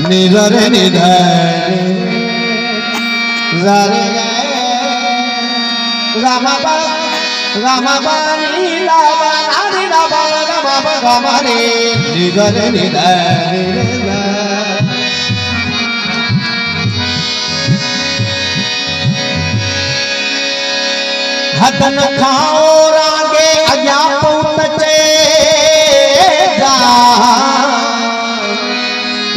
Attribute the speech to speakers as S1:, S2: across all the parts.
S1: neither neither रे रामा रामा नीला नारी रामा रामा रामा रे निधर निधर हथन खाओ रागे अया पुत चे जा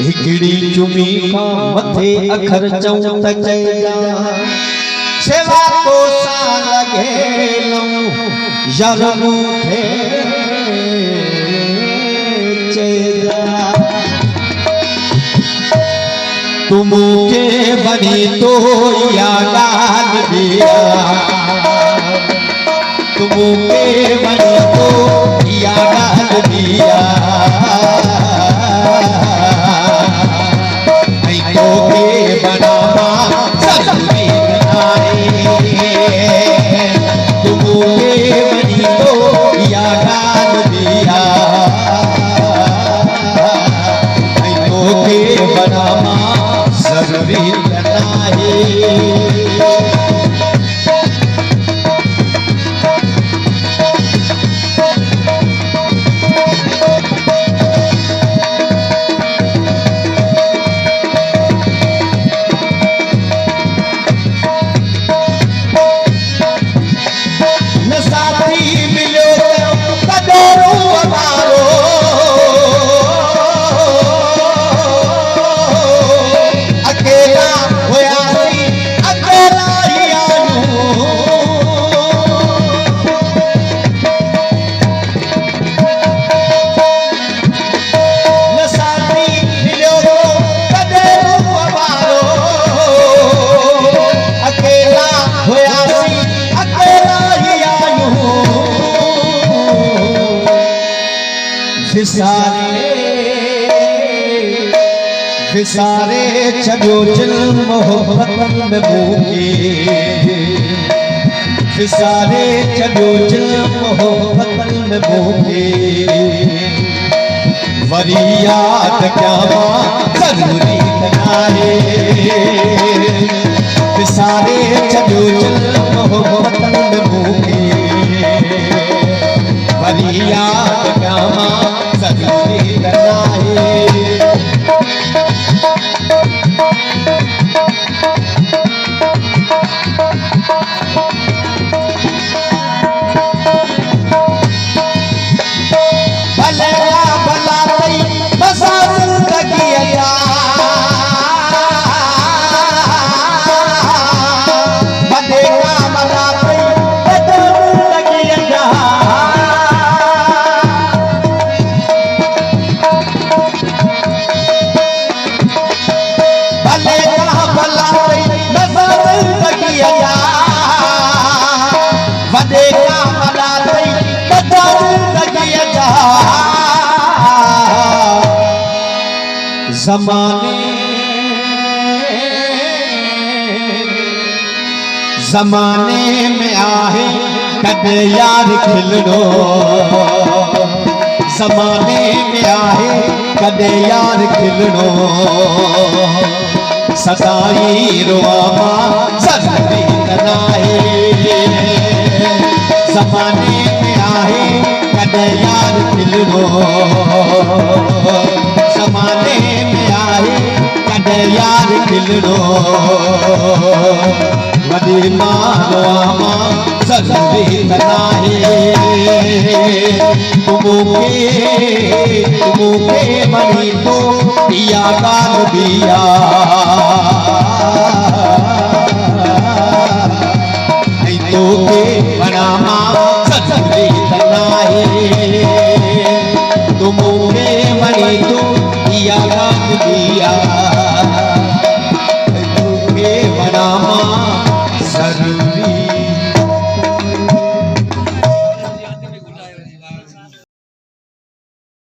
S1: हिकड़ी चुमी का मथे अखर चौथ चे जा सेवा को सा लगे लूं यरमू थे चे जा तुम के बनी तो या लाल दिया तुमके मन को या डाल दिया तो के बनावा सभी बनाए तुमके मन को या डाल दिया तो के बनावा सभी बनाए फिसारे चलो चल मोहब्बत में भूखे फिसारे चलो चल मोहब्बत में भूखे वरियात क्या जरूरी बनाए फिसारे चलो चल मोहब्बत में भूखे वरियात क्या जरूरी बनाए ज़माने में आहे कदे यार खिलड़ो ज़माने में आहे कदे यार खिलड़ो सदाई रुआमा जल्दी बनाए ज़माने में आहे कदे यार खिलड़ो ज़माने में आहे कदे यार खिलड़ो वदी मानवामा जल्दी बनाए तुमके मनी तो दिया काल दिया तो के बनामा जल्दी बनाए तुमके मनी तो दिया काल दिया